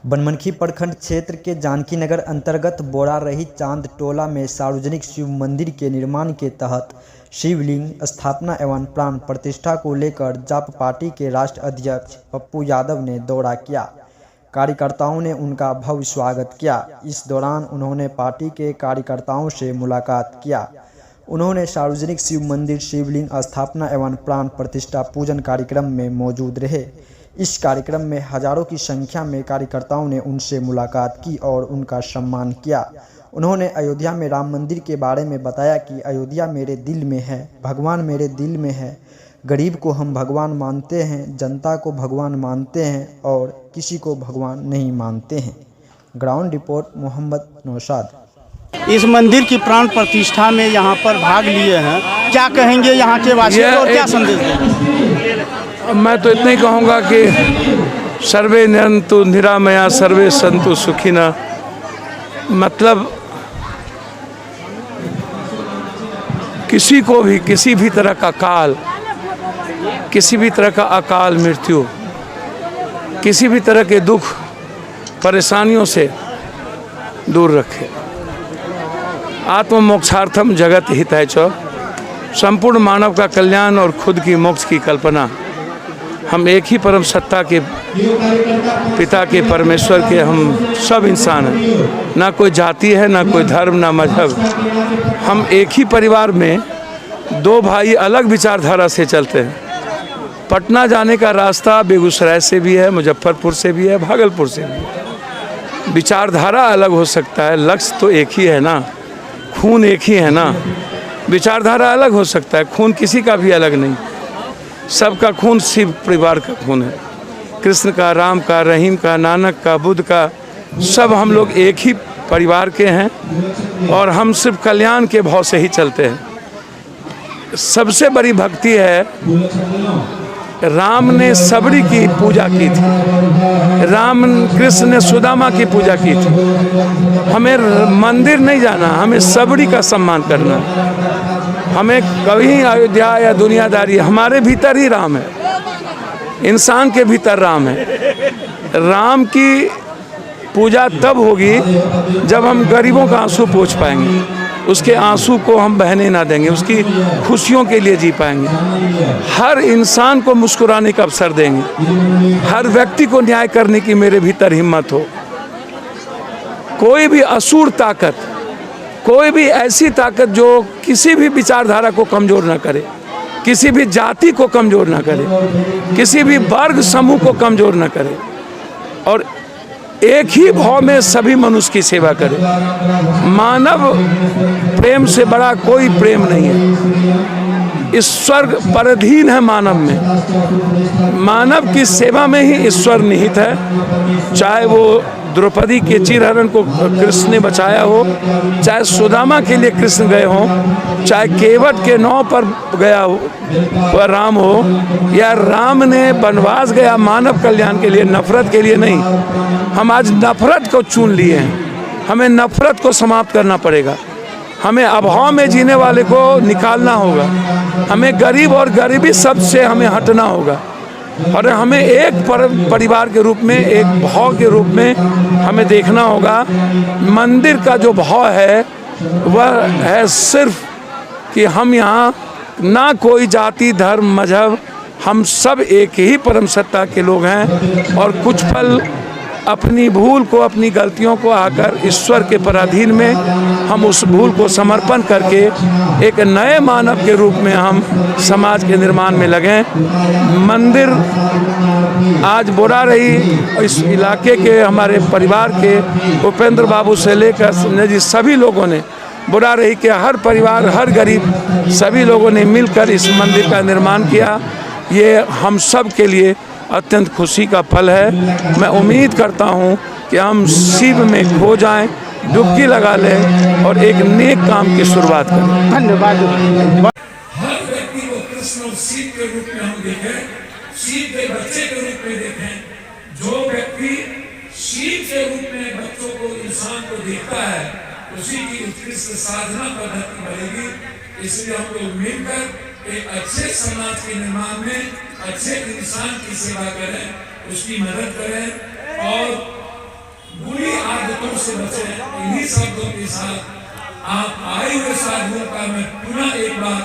बनमनखी प्रखंड क्षेत्र के जानकी नगर अंतर्गत बोरारही चांद टोला में सार्वजनिक शिव मंदिर के निर्माण के तहत शिवलिंग स्थापना एवं प्राण प्रतिष्ठा को लेकर जाप पार्टी के राष्ट्रीय अध्यक्ष पप्पू यादव ने दौरा किया। कार्यकर्ताओं ने उनका भव्य स्वागत किया। इस दौरान उन्होंने पार्टी के कार्यकर्ताओं से मुलाकात किया। उन्होंने सार्वजनिक शिव मंदिर शिवलिंग स्थापना एवं प्राण प्रतिष्ठा पूजन कार्यक्रम में मौजूद रहे। इस कार्यक्रम में हजारों की संख्या में कार्यकर्ताओं ने उनसे मुलाकात की और उनका सम्मान किया। उन्होंने अयोध्या में राम मंदिर के बारे में बताया कि अयोध्या मेरे दिल में है, भगवान मेरे दिल में है। गरीब को हम भगवान मानते हैं, जनता को भगवान मानते हैं और किसी को भगवान नहीं मानते हैं। Ground report Mohammad Naushad. इस मंदिर की प्राण प्रतिष्ठा में यहाँ पर भाग लिए हैं, क्या कहेंगे यहाँ के वासियों और क्या संदेश देंगे? मैं तो इतना ही कहूँगा कि सर्वे निरंतु निरामया सर्वे संतु सुखिना। मतलब किसी को भी किसी भी तरह का काल, किसी भी तरह का अकाल मृत्यु, किसी भी तरह के दुख परेशानियों से दूर रखे। आत्ममोक्षार्थम जगत हिताय च। संपूर्ण मानव का कल्याण और खुद की मोक्ष की कल्पना। हम एक ही परम सत्ता के पिता के परमेश्वर के हम सब इंसान हैं। ना कोई जाति है, ना कोई धर्म, ना मजहब। हम एक ही परिवार में दो भाई अलग विचारधारा से चलते हैं। पटना जाने का रास्ता बेगूसराय से भी है, मुजफ्फरपुर से भी है, भागलपुर से भी है। विचारधारा अलग हो सकता है, लक्ष्य तो एक ही है ना, खून एक ही है ना। विचारधारा अलग हो सकता है, खून किसी का भी अलग नहीं। सबका खून शिव परिवार का खून है। कृष्ण का, राम का, रहीम का, नानक का, बुद्ध का, सब हम लोग एक ही परिवार के हैं और हम सिर्फ कल्याण के भाव से ही चलते हैं। सबसे बड़ी भक्ति है, राम ने सबरी की पूजा की थी, राम कृष्ण ने सुदामा की पूजा की थी। हमें मंदिर नहीं जाना, हमें सबरी का सम्मान करना। हमें कहीं अयोध्या या दुनियादारी, हमारे भीतर ही राम है, इंसान के भीतर राम है। राम की पूजा तब होगी जब हम गरीबों का आंसू पोंछ पाएंगे, उसके आंसू को हम बहने ना देंगे, उसकी खुशियों के लिए जी पाएंगे। हर इंसान को मुस्कुराने का अवसर देंगे, हर व्यक्ति को न्याय करने की मेरे भीतर हिम्मत हो। कोई भी असुर ताकत, कोई भी ऐसी ताकत जो किसी भी विचारधारा को कमज़ोर ना करे, किसी भी जाति को कमज़ोर ना करे, किसी भी वर्ग समूह को कमज़ोर ना करे और एक ही भाव में सभी मनुष्य की सेवा करे। मानव प्रेम से बड़ा कोई प्रेम नहीं है। ईश्वर पराधीन है मानव में, मानव की सेवा में ही ईश्वर निहित है। चाहे वो द्रौपदी के चीरहरण को कृष्ण ने बचाया हो, चाहे सुदामा के लिए कृष्ण गए हों, चाहे केवट के नाव पर गया हो वह राम हो, या राम ने वनवास गया मानव कल्याण के लिए, नफरत के लिए नहीं। हम आज नफरत को चुन लिए हैं। हमें नफरत को समाप्त करना पड़ेगा। हमें अभाव में जीने वाले को निकालना होगा। हमें गरीब और गरीबी सबसे हमें हटना होगा और हमें एक परिवार के रूप में, एक भाव के रूप में हमें देखना होगा। मंदिर का जो भाव है वह है सिर्फ कि हम यहाँ ना कोई जाति, धर्म, मजहब, हम सब एक ही परम सत्ता के लोग हैं और कुछ पल अपनी भूल को, अपनी गलतियों को आकर ईश्वर के पराधीन में हम उस भूल को समर्पण करके एक नए मानव के रूप में हम समाज के निर्माण में लगें। मंदिर आज बोरारही इस इलाके के हमारे परिवार के उपेंद्र बाबू से लेकर सभी लोगों ने, बोरारही के हर परिवार, हर गरीब, सभी लोगों ने मिलकर इस मंदिर का निर्माण किया। ये हम सब के लिए अत्यंत खुशी का पल है। मैं उम्मीद करता हूँ कि हम शिव में खो जाएं, डुबकी लगा लें और एक नेक काम की शुरुआत करें। धन्यवाद। हर व्यक्ति को कृष्ण और शिव के रूप में हम देखें, शिव के बच्चे के रूप में देखें। जो व्यक्ति शिव के रूप में बच्चों को, इंसान को देखता है, उसी की उत्कृष्ट साधना पद्धति बढ़ेगी। इसलिए हम लोग मिलकर एक अच्छे समाज के निर्माण में अच्छे इंसान की सेवा करें, उसकी मदद करें और बुरी आदतों से बचें। इन्हीं शब्दों के साथ आप आए हुए साधुओं का मैं पुनः एक बार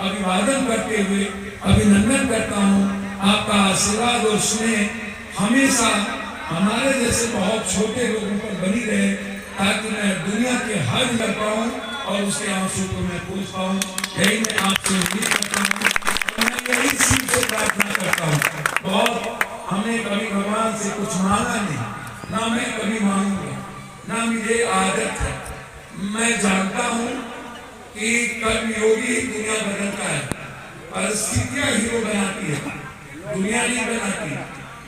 अभिवादन करते हुए अभिनंदन करता हूँ। आपका आशीर्वाद और स्नेह हमेशा हमारे जैसे बहुत छोटे लोगों पर बनी रहे, ताकि मैं दुनिया के हज कर पाऊँ और उसके आंसू को मैं पूछ पाऊँ। यही मैं आपसे उम्मीद करता हूँ और मैं यही शिव से प्रार्थना करता हूँ। बहुत हमने कभी भगवान से कुछ मांगा नहीं, ना मैं कभी मांगूंगा, ना मुझे आदत है। मैं जानता हूँ कि कर्मयोगी दुनिया बदलता है, परिस्थितियां हीरो बनाती है, दुनिया नहीं बनाती।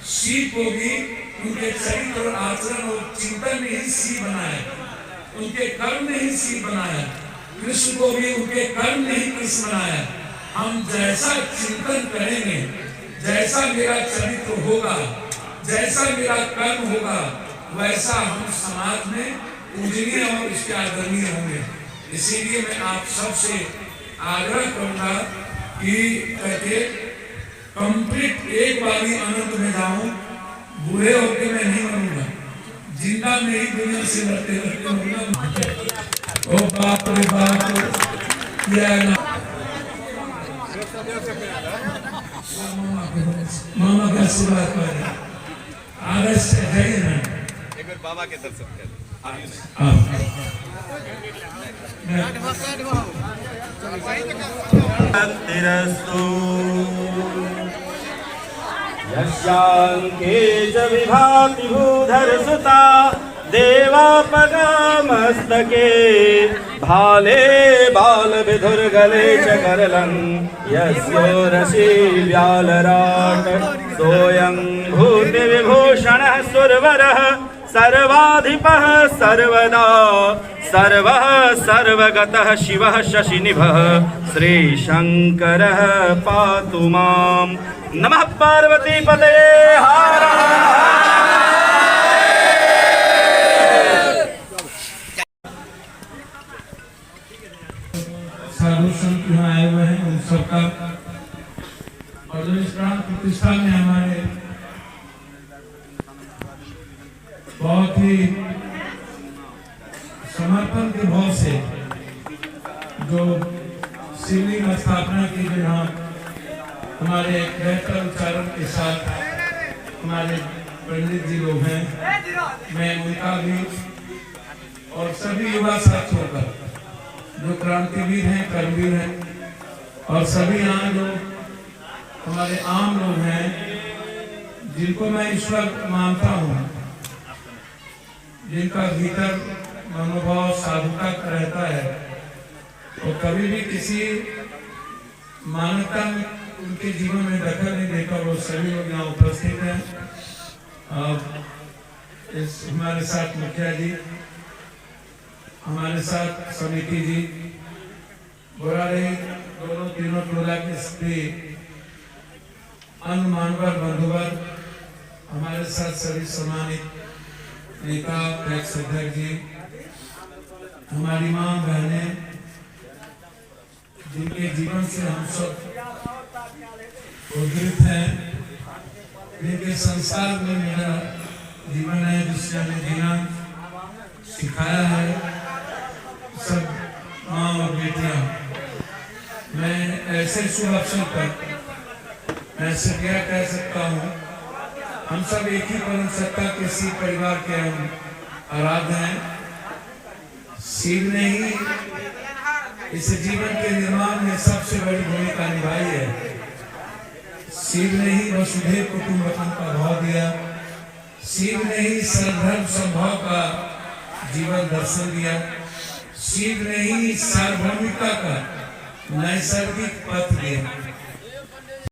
शिव को भी उनके चरित्र और आचरण और चिंतन ने ही शिव बनाया, उनके कर्म ने ही शिव बनाया। कृष्ण को भी उनके कर्म ने ही कृष्ण बनाया। हम जैसा चिंतन करेंगे, जैसा मेरा चरित्र होगा, जैसा मेरा कर्म होगा, वैसा हम समाज में पूजनीय और इसके आदरणीय होंगे। इसीलिए मैं आप सबसे आग्रह करूंगा कि कहते कंप्लीट एक बार ही अनंत में जाऊं, बूढ़े होकर मैं नहीं मरूंगा, जिंदा में ही दुनिया से लड़ते लड़ते मरूंगा। ओ बाप रे बाप, मामा का आशीर्वाद पाए, आगे से है ना एक बार बाबा के दर्शन कर। यस्यांके च विभाति भूधर सुता देवापगामस्तके भाले बाल विधुर्गले च करलं यस्योरसि व्यालराट सोऽयं भूति विभूषणः सुरवरः सर्वाधिपः सर्वदा सर्वः सर्वगतः शिवः शशिनिभः श्रीशङ्करः पातु मां। नमः पार्वती पतये हर साधु संत यहाँ आए हुए हैं, उन सबका और जो इस प्राण प्रतिष्ठा में हमारे बहुत ही समर्पण के भाव से जो शिवलिंग स्थापना की जो यहाँ हमारे बेहतर उच्चारण के साथ हमारे पंडित जी लोग हैं, मैं उनका भी और सभी युवा साथियों का जो क्रांतिवीर हैं, कर्मवीर हैं, और सभी यहाँ जो हमारे आम लोग हैं जिनको मैं ईश्वर मानता हूँ, जिनका भीतर मनोभाव साधुता का रहता है और कभी भी किसी मानवता में उनके जीवन में दखल नहीं देता, वो सभी लोग यहाँ उपस्थित हैं। इस हमारे साथ मुखिया जी, हमारे साथ समिति जी, बोरा रही दोनों तीनों टोला के स्त्री, अन्य मानवर बंधुवर, हमारे साथ सभी सम्मानित नेता, टैक्स अध्यक्ष जी, हमारी मां बहनें, जिनके जीवन से हम सब उद्धृत हैं, जिनके संसार में मेरा जीवन है, जिसने हमें जीना सिखाया है, सब माँ और बेटियां। मैं ऐसे शुभ अवसर पर मैं से क्या कह सकता हूँ, हम सब एक ही परम सत्ता के शिव परिवार के हम आराध्य हैं। शिव ने ही इस जीवन के निर्माण में सबसे बड़ी भूमिका निभाई है। शिव ने ही वसुधैव कुटुंबकम का भाव दिया, शिव ने ही सर्वधर्म संभाव का जीवन दर्शन दिया, शिव ने ही सार्वभौमिकता का नैसर्गिक पथ दिया।